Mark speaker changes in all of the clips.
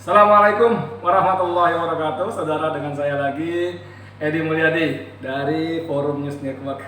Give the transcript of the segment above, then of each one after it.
Speaker 1: Assalamualaikum warahmatullahi wabarakatuh. Saudara, dengan saya lagi Edi Mulyadi dari Forum News Network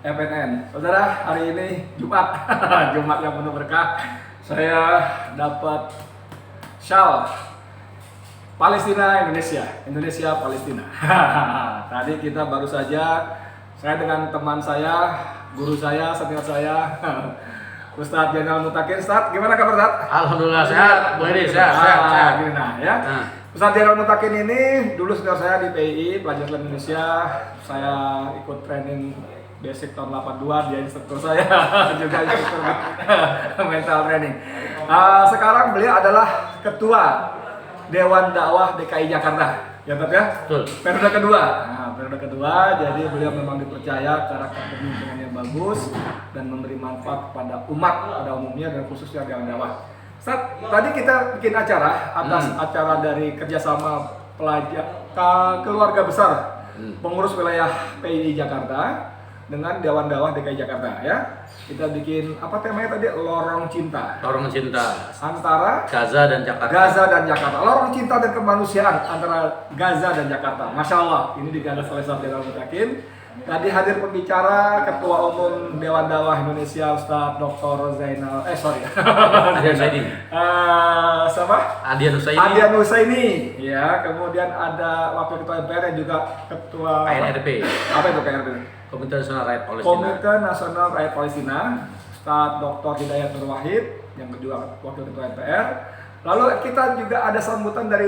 Speaker 1: FNN. Saudara, hari ini Jumat, Jumat yang penuh berkah. Saya dapat shawl Palestina Indonesia, Indonesia Palestina. Tadi kita baru saja, saya dengan teman saya, guru saya, senior saya, Ustadz Jainal Mutakin. Ustadz, gimana kabar Ustadz?
Speaker 2: Alhamdulillah sehat, Bu Edi, sehat.
Speaker 1: Gini nah ya. Ustadz Jainal Mutakin ini dulu senior saya di PII, Pelajar Islam Indonesia. Saya ikut training basic tahun 82, dia instruktur saya juga instruktur mental training. Sekarang beliau adalah ketua Dewan Dakwah DKI Jakarta. Ya Ustadz ya?
Speaker 2: Betul.
Speaker 1: Periode kedua. Periode kedua, jadi beliau memang dipercaya karakter kepemimpinan yang bagus dan memberi manfaat kepada umat pada umumnya dan khususnya Dewan Dakwah. Tadi kita bikin acara atas acara dari kerjasama pelajar keluarga besar pengurus wilayah PII Jakarta dengan Dewan Dakwah DKI Jakarta ya. Kita bikin apa temanya tadi? Lorong Cinta.
Speaker 2: Lorong cinta
Speaker 1: Antara
Speaker 2: Gaza dan Jakarta.
Speaker 1: Gaza dan Jakarta. Lorong cinta dan kemanusiaan antara Gaza dan Jakarta. Masya Allah, ini digagas oleh Ustadz Jainal Mutakin. Tadi hadir pembicara Ketua Umum Dewan Dakwah Indonesia Ustadz Dr. Zainal,
Speaker 2: Adian Husaini.
Speaker 1: Siapa?
Speaker 2: Adian Husaini.
Speaker 1: Adian Husaini. Ya, kemudian ada Wakil Ketua MPR dan juga Ketua
Speaker 2: KNRP.
Speaker 1: Apa itu KNRP?
Speaker 2: Komite Nasional Rakyat Palestina.
Speaker 1: Komite Nasional Rakyat Palestina, Ustadz Dr. Hidayat Nur Wahid yang kedua Wakil Ketua MPR. Lalu kita juga ada sambutan dari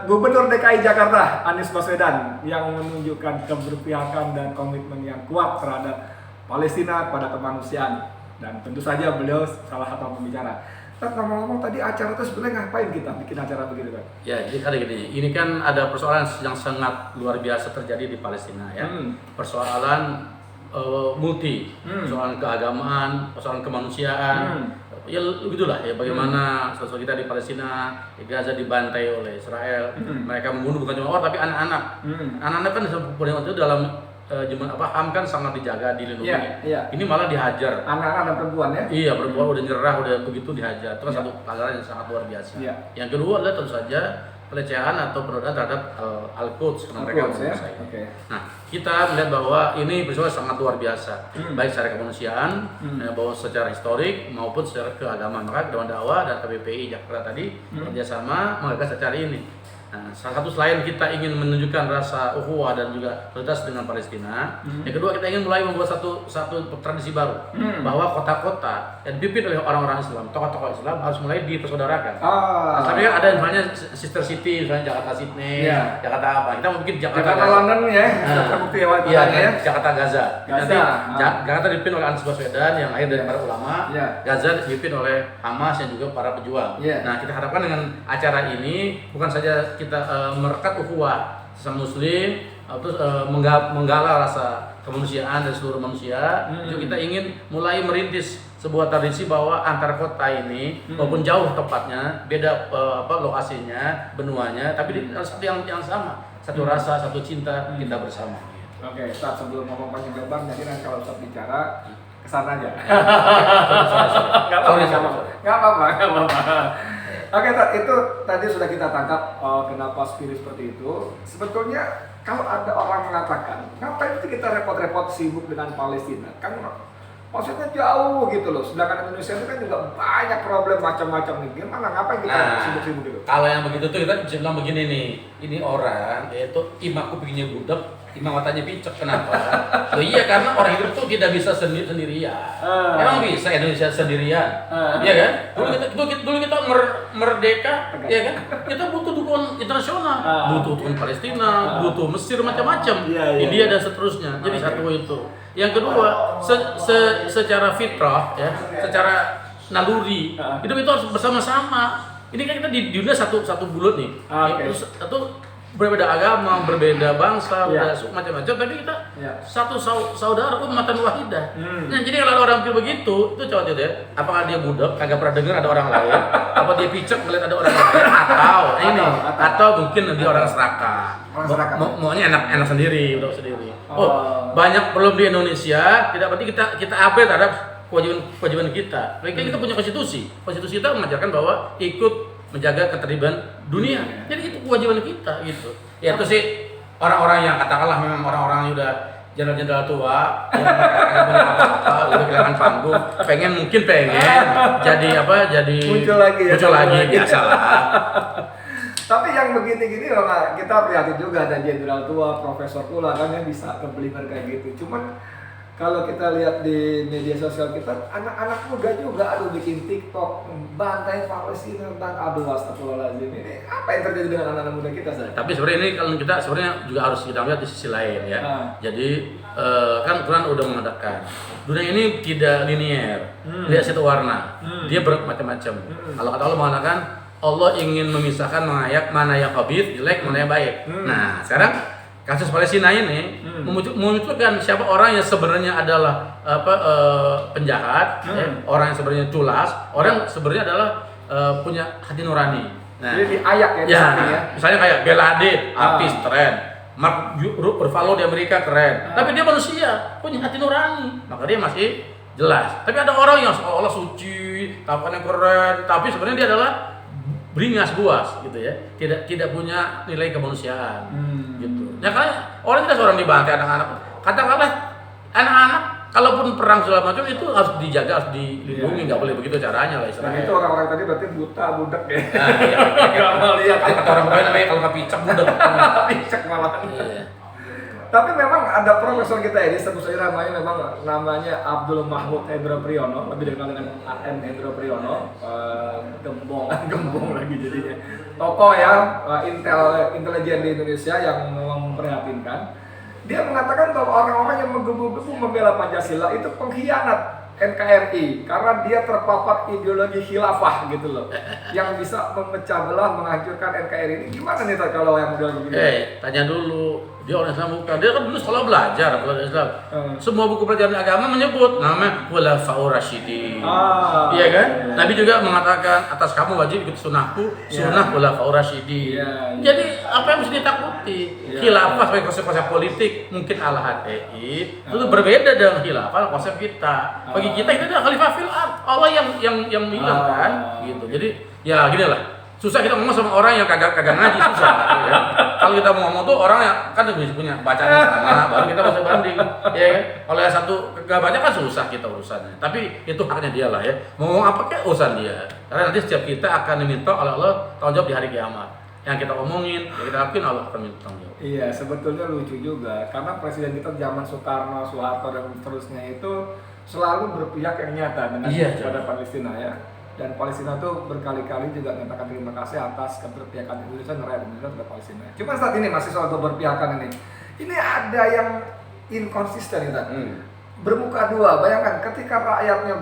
Speaker 1: Gubernur DKI Jakarta Anies Baswedan yang menunjukkan keberpihakan dan komitmen yang kuat terhadap Palestina pada kemanusiaan, dan tentu saja beliau salah satu pembicara. Ngomong-ngomong tadi acara itu sebenarnya ngapain kita bikin acara begitu kan?
Speaker 2: Ya, jadi kali gini, ini kan ada persoalan yang sangat luar biasa terjadi di Palestina ya. Persoalan multi, persoalan keagamaan, persoalan kemanusiaan. Ya begitulah ya, bagaimana sosok kita di Palestina, di Gaza dibantai oleh Israel. Mereka membunuh bukan cuma orang tapi anak-anak. Anak-anak kan itu dalam HAM kan sangat dijaga, dilindungi. Ini malah dihajar.
Speaker 1: Anak-anak dan perempuan ya?
Speaker 2: Iya, perempuan udah nyerah, udah begitu dihajar. Itu kan satu pelanggaran yang sangat luar biasa. Yang kedua adalah tentu saja pelecehan atau penodaan terhadap Al-Quds karena mereka menguasai. Nah, kita melihat bahwa ini peristiwa sangat luar biasa, baik secara kemanusiaan, bahwa secara historik maupun secara keagamaan. Maka Dewan Dakwah dan KBPI Jakarta tadi kerjasama menggagas acara ini. Nah, salah satu selain kita ingin menunjukkan rasa ukhuwah dan juga solidaritas dengan Palestina, yang kedua kita ingin mulai membuat satu tradisi baru, bahwa kota-kota yang dipimpin oleh orang-orang Islam, tokoh-tokoh Islam harus mulai dipersaudarakan. Nah, tapi kan ada misalnya sister city, misalnya Jakarta Sydney, Jakarta apa? Kita mau bikin Jakarta
Speaker 1: London ya,
Speaker 2: Jakarta Gaza. Jakarta dipimpin oleh Anies Baswedan yang lahir dari para ulama, Gaza dipimpin oleh Hamas yang juga para pejuang. Nah, kita harapkan dengan acara ini bukan saja kita merekat ukhuwah sesama muslim, terus menggala rasa kemanusiaan dari seluruh manusia. Juga kita ingin mulai merintis sebuah tradisi bahwa antar kota ini walaupun jauh tempatnya, beda lokasinya, benuanya, tapi satu yang sama, satu rasa, satu cinta kita bersama.
Speaker 1: Oke, Ustadz, sebelum ngomong panjang lebar, jadi nanti kalau Ustadz bicara kesana aja. Nggak apa-apa. Oke, itu tadi sudah kita tangkap kenapa spirit seperti itu. Sebetulnya kalau ada orang mengatakan, ngapain sih kita repot-repot sibuk dengan Palestina? Kan maksudnya jauh gitu loh. Sedangkan Indonesia itu kan juga banyak problem macam-macam nih. Gimana? Ngapain kita sibuk-sibuk gitu?
Speaker 2: Kalau yang begitu tuh kita bisa bilang begini nih. Ini orang yaitu imaku bikinnya budak, imam matanya picek. Kenapa? Oh iya, karena orang hidup tuh tidak bisa sendirian. Emang bisa Indonesia sendirian? Iya kan? Dulu kita merdeka, ya kan? Kita butuh dukungan internasional, butuh dukungan Palestina, butuh Mesir, macam-macam, India dan seterusnya. Jadi satu itu. Yang kedua, secara fitrah, ya, secara naluri, hidup itu harus bersama-sama. Ini kan kita di dunia satu bulat nih. Terus berbeda agama, berbeda bangsa, berbeda suku, macam-macam, tapi kita satu saudara, ummatan wahidah. Nah, jadi kalau ada orang pikir begitu, itu coba deh, apakah dia budak, kagak pernah dengar ada orang lain, apa dia picek melihat ada orang lain, atau mungkin dia orang serakah. Maunya enak sendiri, udah sendiri. Banyak problem di Indonesia, tidak berarti kita abai terhadap kewajiban kita. Mereka kita punya konstitusi. Konstitusi kita mengajarkan bahwa ikut menjaga ketertiban dunia. Jadi itu kewajiban kita gitu. Ya itu sih orang-orang yang katakanlah memang orang-orang yang udah jenderal-jenderal tua, yang nggak punya apa-apa, udah kehilangan panggung, pengen jadi apa? Jadi
Speaker 1: muncul lagi ya.
Speaker 2: Muncul lagi biasalah.
Speaker 1: Tapi yang begini-gini memang kita prihatin juga, ada jenderal tua, profesor tua kan yang bisa kebelikan kayak gitu. Cuman kalau kita lihat di media sosial kita, anak-anak muda juga aduh bikin TikTok, bantai Palestina, aduh astagfirullahaladzim. Ini apa yang terjadi dengan anak-anak muda kita saja?
Speaker 2: Tapi sebenarnya ini kalau kita sebenarnya juga harus kita lihat di sisi lain ya. Jadi kan Quran udah mengatakan dunia ini tidak linier, tidak satu warna, dia bermacam-macam. Kalau kata Allah mengatakan Allah ingin memisahkan mana yang khabith, jelek, mana yang baik. Nah sekarang kasus Palestina ini memunculkan siapa orang yang sebenarnya adalah penjahat, orang yang sebenarnya culas, orang yang sebenarnya adalah punya hati nurani. Nah,
Speaker 1: jadi diayak ya,
Speaker 2: misalnya kayak Bin Laden, artis keren, Mark Ruffalo di Amerika keren, tapi dia manusia, punya hati nurani, maka dia masih jelas. Tapi ada orang yang seolah-olah suci, kapannya keren, tapi sebenarnya dia adalah beringas buas gitu ya, tidak punya nilai kemanusiaan gitu. Ya kan orang tidak seorang dibantai anak-anak, katakanlah anak-anak kalaupun perang segala macam itu harus dijaga, harus dilindungi, nggak boleh begitu caranya lah istilahnya.
Speaker 1: Nah itu orang-orang tadi berarti buta, budak ya.
Speaker 2: Nah, iya,
Speaker 1: nggak mau lihat.
Speaker 2: Kata orang Betawi namanya kalau nggak picek budak.
Speaker 1: Picek malah.
Speaker 2: Iya.
Speaker 1: Tapi memang ada profesor kita ini, sebut saja namanya Abdul Mahmud Hendro Priyono, lebih dikenal dengan AM Hendro Priyono, gembong lagi jadinya. Tokoh ya, intelijen di Indonesia yang memprihatinkan. Dia mengatakan bahwa orang-orang yang menggebu-gebu membela Pancasila itu pengkhianat NKRI karena dia terpapar ideologi khilafah gitu loh, yang bisa memecah belah, menghancurkan NKRI ini. Gimana nih kalau yang model begini?
Speaker 2: Tanya dulu, dia orang Islam bukan? Dia kan dulu sekolah belajar Islam. Semua buku pelajaran agama menyebut namanya Khulafaur Rasyidin. Iya kan? Nabi juga mengatakan atas kamu wajib ikut sunnahku, sunnah Khulafaur Rasyidin. Jadi apa yang mesti ditakuti? Khilafah sebagai konsep politik mungkin ala HTI itu berbeda dengan khilafah konsep kita. Bagi kita adalah khalifah fil ard, Allah yang bilang kan gitu. Jadi ya gini lah, susah kita ngomong sama orang yang kagak ngaji, susah ya. Kalau kita mau ngomong tuh orang yang kan bisa punya bacaan yang sama, baru kita bisa banding ya kan. Kalau yang satu kagak baca kan susah kita urusannya, tapi itu haknya dia lah ya, mau ngomong apa kayak urusan dia, karena nanti setiap kita akan diminta oleh Allah tanggung jawab di hari kiamat. Yang kita omongin, yang kita lakuin Allah akan minta tanggung jawab.
Speaker 1: Iya, sebetulnya lucu juga karena presiden kita zaman Soekarno, Soeharto dan seterusnya itu selalu berpihak yang nyata dengan kepada Palestina ya. Dan Palestina itu berkali-kali juga menyatakan terima kasih atas keberpihakan Indonesia terhadap Palestina. Cuma saat ini masih soal keberpihakan ini ada yang inkonsisten kita. Bermuka dua. Bayangkan ketika rakyatnya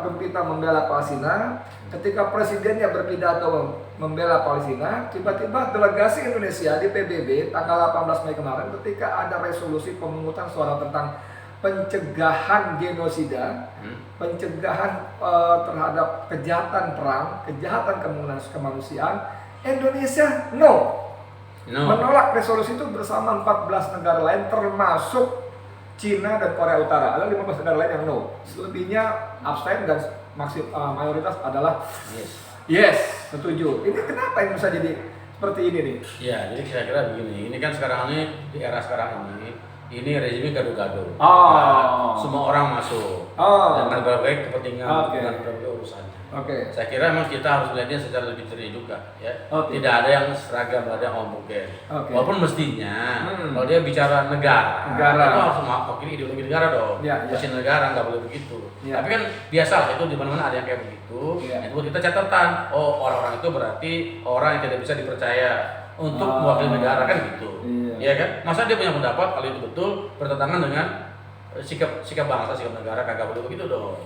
Speaker 1: gempita membela Palestina, ketika presidennya berpidato membela Palestina, tiba-tiba delegasi Indonesia di PBB tanggal 18 Mei kemarin ketika ada resolusi pemungutan suara tentang pencegahan genosida, pencegahan terhadap kejahatan perang, kejahatan kemanusiaan, Indonesia menolak resolusi itu bersama 14 negara lain termasuk Cina dan Korea Utara. Ada 15 negara lain yang selebihnya abstain dan mayoritas adalah yes, setuju. Ini kenapa Indonesia jadi seperti ini nih?
Speaker 2: Ya, jadi kira-kira begini. Ini kan sekarang ini di era sekarang ini rezimnya gado-gado. Semua orang masuk. Dengan berbagai kepentingan, dengan berbagai urusannya. Saya kira memang kita harus melihatnya secara lebih jernih juga, ya. Tidak ada yang seragam, tidak ada yang homogen. Walaupun mestinya kalau dia bicara negara itu harus mewakili ideologi negara dong. Mesin negara nggak boleh begitu. Tapi kan biasalah itu di mana-mana ada yang kayak begitu. Itu buat kita catatan. Orang-orang itu berarti orang yang tidak bisa dipercaya untuk mewakili negara kan gitu. Iya kan? Masa dia punya pendapat kalau itu betul bertentangan dengan sikap bangsa, sikap negara, kagak boleh begitu dong.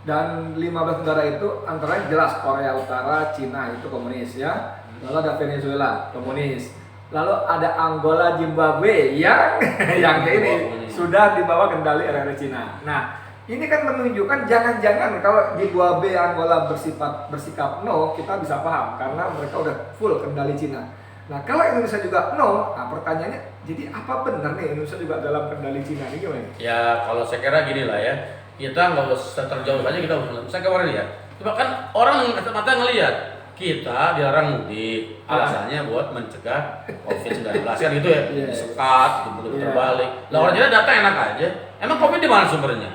Speaker 1: Dan 15 negara itu antara jelas Korea Utara, Cina itu komunis ya. Lalu ada Venezuela komunis. Lalu ada Angola, Zimbabwe yang ini sudah di bawah kendali RRI Cina. Nah, ini kan menunjukkan jangan-jangan kalau Zimbabwe, Angola bersikap no, kita bisa paham karena mereka udah full kendali Cina. Nah, kalau Indonesia juga no, pertanyaannya jadi apa benar nih Indonesia juga dalam kendali Cina ini gimana?
Speaker 2: Ya, kalau saya kira gini lah ya. Kita nggak usah terjauh aja, kita usah kemarin ya. Coba kan orang dengan kacamata ngelihat kita dilarang mudik, alasannya buat mencegah COVID-19 kan gitu ya, disekat, gitu terbalik. Lah orang Cina datang enak aja. Emang COVID di mana sumbernya?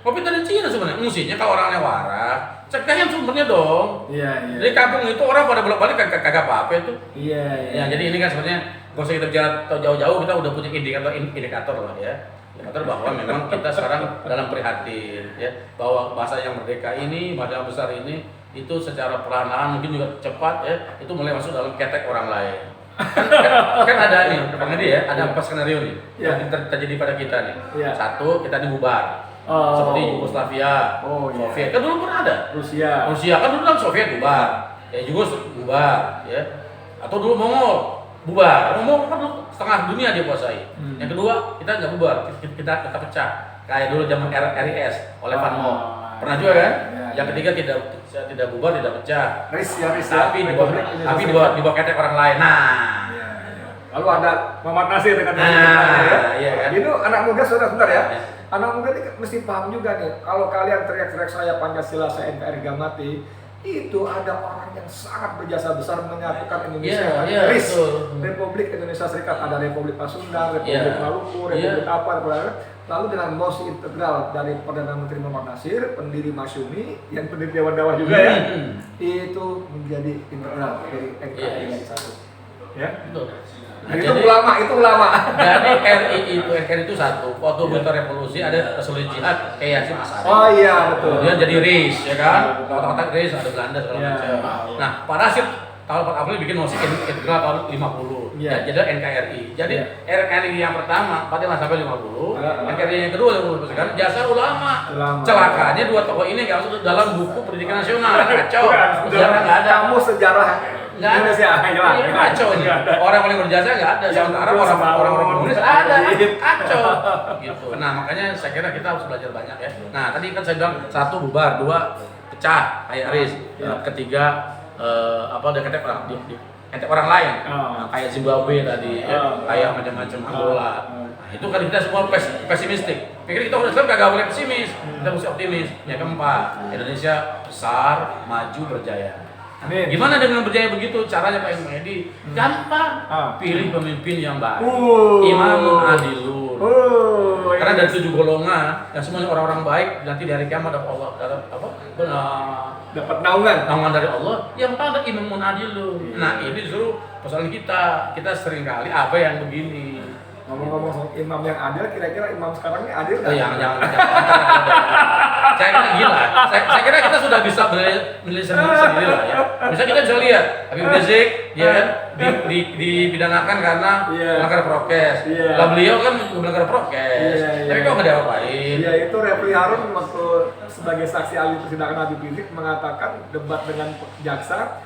Speaker 2: COVID dari Cina sebenarnya. Mestinya kalau orangnya waras, cegah yang sumbernya dong.
Speaker 1: Iya.
Speaker 2: Jadi kampung itu orang pada bolak-balik kagak apa-apa itu.
Speaker 1: Iya.
Speaker 2: Ya, jadi ini kan sebenarnya nggak usah kita bicara jauh-jauh, kita udah punya indikator lah ya. Indikator bahwa memang kita sekarang dalam prihatin ya, bahwa bahasa yang merdeka ini, bahasa yang besar ini itu secara perlahan-lahan mungkin juga cepat ya, itu mulai masuk dalam ketek orang lain. Kan ada nih, Bang Edi ya, ada 4 skenario nih yang terjadi pada kita nih. Satu, kita dibubar. Seperti Yugoslavia, Soviet kan dulu pernah ada. Rusia kan dulu kan Soviet bubar, ya Yugoslavia bubar, ya. Atau dulu Mongol bubar. Mongol kan dulu setengah dunia dia kuasai. Yang kedua, kita nggak bubar, kita pecah. Kayak dulu zaman RIS oleh Van Moh. Pernah juga kan? Yang ketiga tidak bubar, tidak pecah. Tapi di bawah ketek orang lain.
Speaker 1: Lalu ada Muhammad Nasir dengan
Speaker 2: iya kan?
Speaker 1: Itu anak muda sebentar ya. Anak muda ini mesti paham juga nih. Kalau kalian teriak-teriak saya Pancasila, saya NKRI gak mati, itu ada orang yang sangat berjasa besar menyatukan Indonesia. Republik Indonesia Serikat, ada Republik Pasundan, Republik Maluku, Republik apa, lalu dengan mosi integral dari Perdana Menteri Muhammad Nasir, pendiri Masyumi, yang pendiri Dewan Dakwah juga ya, itu menjadi integral dari NKRI yang satu. Ya, betul.
Speaker 2: Nah,
Speaker 1: itu ulama.
Speaker 2: Jadi RI itu satu. Waktu bentuk revolusi ada Rasul Jihad kayak Yasin Asari.
Speaker 1: Oh iya betul.
Speaker 2: Kemudian jadi RIS ya kan. Kota-kota RIS ada Belanda segala macam. Nah, Pak Nasir tahun 4 April bikin mosi integral tahun 50. Ya, jadi NKRI. Jadi NKRI yang pertama 45 sampai 50. NKRI yang kedua 50 kan jasa ulama. Celakanya dua tokoh ini enggak masuk dalam buku pendidikan nasional. Kacau. Sejarah enggak ada.
Speaker 1: Kamu sejarah Indonesia
Speaker 2: kacau ini. Orang paling berjasa nggak ada. Sementara orang-orang komunis ada. Kacau. Gitu. Nah makanya saya kira kita harus belajar banyak ya. Nah tadi kan saya bilang 1 bubar, 2 pecah kayak RIS, ketiga udah ketek orang lain. Kayak Zimbabwe tadi, kayak macam-macam Angola. Nah, itu kan kita semua pesimistik. Pikir kita udah kagak boleh pesimis, kita mesti optimis. Yang keempat, Indonesia besar, maju, berjaya. Amin. Gimana dengan berjaya begitu? Caranya Pak Edi gampang. Pilih pemimpin yang baik. Imamun adilun. Karena dari 7 golongan yang semuanya orang-orang baik, nanti dari kiamat dapat Allah dapat naungan dari Allah. Yang pertama ada imamun adilun. Nah, ini justru persoalan kita seringkali apa yang begini.
Speaker 1: Ngomong-ngomong soal imam yang adil, kira-kira imam sekarang ini adil nggak?
Speaker 2: Jangan. Saya kira gila. Saya kira kita sudah bisa menilai sendiri lah ya. Bisa kita bisa lihat Habib Rizik ya kan dipidanakan karena melanggar prokes. Lah beliau kan melanggar prokes. Tapi kok nggak diapain?
Speaker 1: Iya, itu Refli Harun waktu sebagai saksi ahli persidangan Habib Rizik mengatakan debat dengan jaksa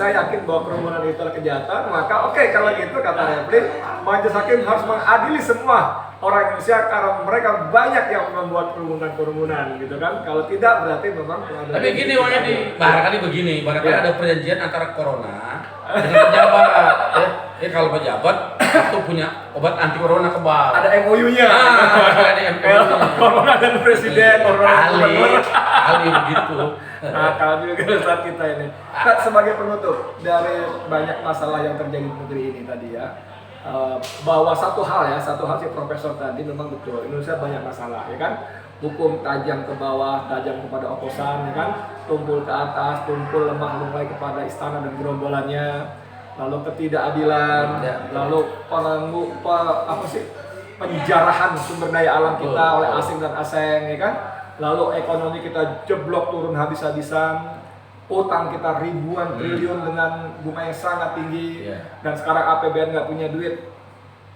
Speaker 1: yakin bahwa kerumunan itu adalah kejahatan, maka oke, kalau gitu kata Refli, majelis hakim harus mengadili semua orang Indonesia karena mereka banyak yang membuat kerumunan gitu kan. Kalau tidak berarti memang
Speaker 2: tapi gini Bang Edi, barangkali begini, barangkali ada perjanjian antara corona dengan pejabat. Kalau pejabat itu punya obat anti corona kebal.
Speaker 1: Ada MOU-nya.
Speaker 2: Ada MOU.
Speaker 1: Corona dan presiden,
Speaker 2: kali begitu.
Speaker 1: Nah, kalau juga saat kita ini. Sebagai penutup dari banyak masalah yang terjadi di negeri ini tadi ya. Bahwa satu hal si profesor tadi memang betul, Indonesia banyak masalah ya kan, hukum tajam ke bawah, tajam kepada oposan ya kan, tumpul ke atas, tumpul lemah lumai kepada istana dan gerombolannya, lalu ketidakadilan, lalu penjarahan sumber daya alam kita oleh asing dan asing ya kan, lalu ekonomi kita jeblok turun habis-habisan, utang kita ribuan triliun dengan bunga yang sangat tinggi, dan sekarang APBN nggak punya duit.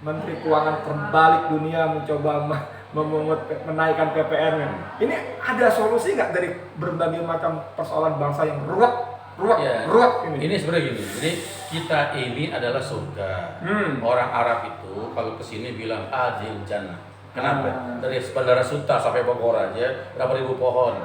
Speaker 1: Menteri Keuangan terbalik dunia mencoba menaikkan PPN. Ini ada solusi nggak dari berbagai macam persoalan bangsa yang ruwet ini?
Speaker 2: Ini sebenarnya gini, jadi kita ini adalah surga. Orang Arab itu kalau kesini bilang adil jannah. Kenapa? Dari Bandara Suta sampai Bogor aja berapa ribu pohon,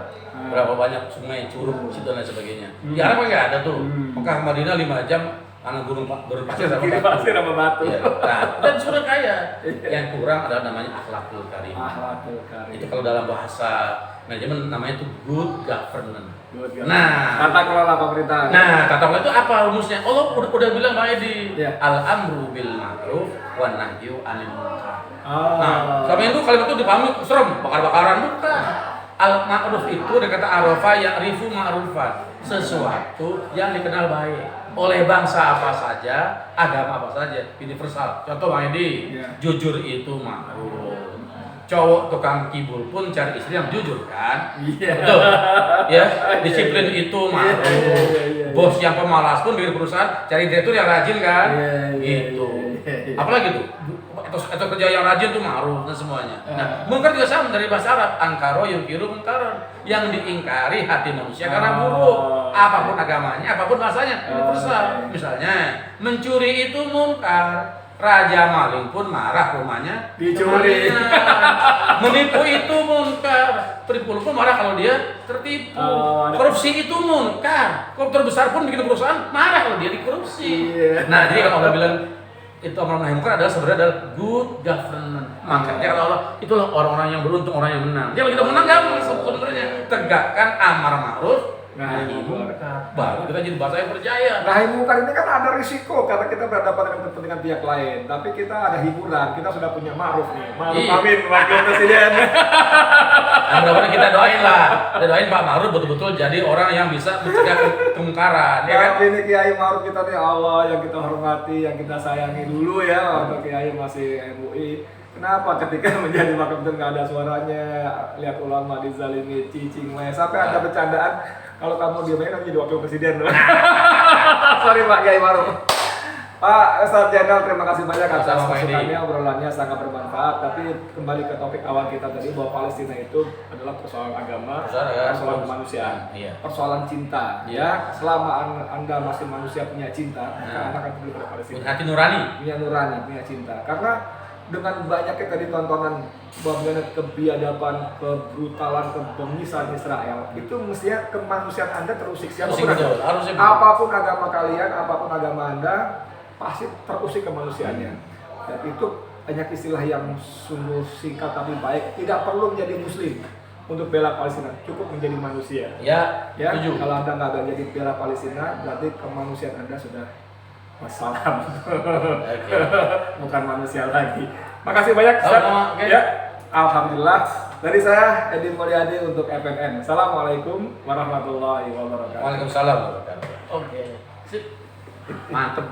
Speaker 2: berapa banyak sungai, curug, situ dan lain sebagainya. Di Arab nggak ada tuh. Mekah Madinah 5 jam karena gunung pasir sama batu. Ya. Nah, dan sudah kaya. Yang kurang adalah namanya akhlakul karim. Itu kalau dalam bahasa manajemen namanya itu good governance. Nah,
Speaker 1: tata kelola pemerintahan.
Speaker 2: Nah, tata kelola itu apa rumusnya? Allah udah bilang Bang Edi,
Speaker 1: Iya.
Speaker 2: al-amru bil ma'ruf wan nahyu 'anil munkar.
Speaker 1: Oh.
Speaker 2: Nah, sama itu kalimat itu dipahami serem, bakar-bakaran bukan. Al-ma'ruf itu ada kata arafa yang rifu ma'rufan, sesuatu yang dikenal baik oleh bangsa apa saja, agama apa saja, universal. Contoh Bang Edi,
Speaker 1: Iya.
Speaker 2: jujur itu ma'ruf. Cowok tukang kibul pun cari istri yang jujur kan?
Speaker 1: Iya.
Speaker 2: Betul. Ya, disiplin itu ma'ruf.
Speaker 1: Iya.
Speaker 2: Bos yang pemalas pun bikin perusahaan cari direktur yang rajin kan?
Speaker 1: Iya.
Speaker 2: Gitu. Apalagi tuh? Atau kerja yang rajin tuh ma'ruf dan semuanya. Nah, munkar juga sama dari bahasa Arab, angkaro yungkiru munkaran, yang diingkari hati manusia karena buruk. Apapun agamanya, apapun bahasanya, universal. Misalnya, mencuri itu munkar. Raja maling pun marah rumahnya
Speaker 1: Dicuri.
Speaker 2: Menipu itu munkar. Penipu pun marah kalau dia tertipu. Korupsi itu munkar. Koruptor besar pun bikin perusahaan marah kalau dia dikorupsi.
Speaker 1: Iya.
Speaker 2: Nah, jadi kalau Allah bilang itu amar ma'ruf munkar adalah sebenarnya adalah good governance. Makanya kata Allah, itulah orang-orang yang beruntung, orang yang menang. Dia kalau kita menang gampang sebenarnya. Tegakkan amar ma'ruf nahi munkar. Baru kita jadi bangsa yang percaya.
Speaker 1: Nahi munkar ini kan ada risiko karena kita berhadapan dengan kepentingan pihak lain. Tapi kita ada hiburan, kita sudah punya ma'ruf nih. Ma'ruf
Speaker 2: Iya.
Speaker 1: amin, wakil presiden.
Speaker 2: Nah, mudah-mudahan kita doain lah. Kita doain Pak Ma'ruf betul-betul jadi orang yang bisa mencegah kemungkaran, ya kan?
Speaker 1: Tapi ini Kiai Ma'ruf kita nih Allah yang kita hormati, yang kita sayangi dulu ya. Waktu Kiai masih MUI. Kenapa ketika menjadi wakil presiden nggak ada suaranya? Lihat ulama dizalimi, cicing, sampai ada bercandaan. Kalau kamu diamain nanti jadi wakil presiden. Sorry Pak Kiai Ma'ruf. Pak Ustadz Jenderal, terima kasih banyak atas
Speaker 2: Sama-sama, Pak Edi.
Speaker 1: masukannya, obrolannya sangat bermanfaat. Tapi kembali ke topik awal kita tadi bahwa Palestina itu adalah persoalan agama, persoalan kemanusiaan,
Speaker 2: Iya.
Speaker 1: persoalan cinta. Ya, selama Anda masih manusia punya cinta, maka Anda akan peduli pada Palestina.
Speaker 2: Punya hati nurani.
Speaker 1: Punya nurani, punya cinta. Karena dengan banyaknya tadi tontonan bagaimana kebiadaban, kebrutalan, kebengisan Israel, itu mestinya kemanusiaan Anda terusik. Siapapun
Speaker 2: Terusik, betul.
Speaker 1: Anda.
Speaker 2: Harusnya betul.
Speaker 1: Apapun agama kalian, apapun agama Anda, pasti terusik kemanusiaannya. Dan itu banyak istilah yang sungguh singkat tapi baik. Tidak perlu menjadi muslim untuk bela Palestina, cukup menjadi manusia.
Speaker 2: Ya,
Speaker 1: Ya,
Speaker 2: setuju.
Speaker 1: kalau Anda nggak jadi bela Palestina, berarti kemanusiaan Anda sudah wassalam.
Speaker 2: Oke.
Speaker 1: Bukan manusia lagi. Makasih banyak, Ustaz.
Speaker 2: Sama-sama, oke.
Speaker 1: Ya, alhamdulillah. Dari saya Edi Mulyadi untuk FNN. Assalamualaikum warahmatullahi wabarakatuh.
Speaker 2: Waalaikumsalam warahmatullahi wabarakatuh. Oke. Sip. Mantep.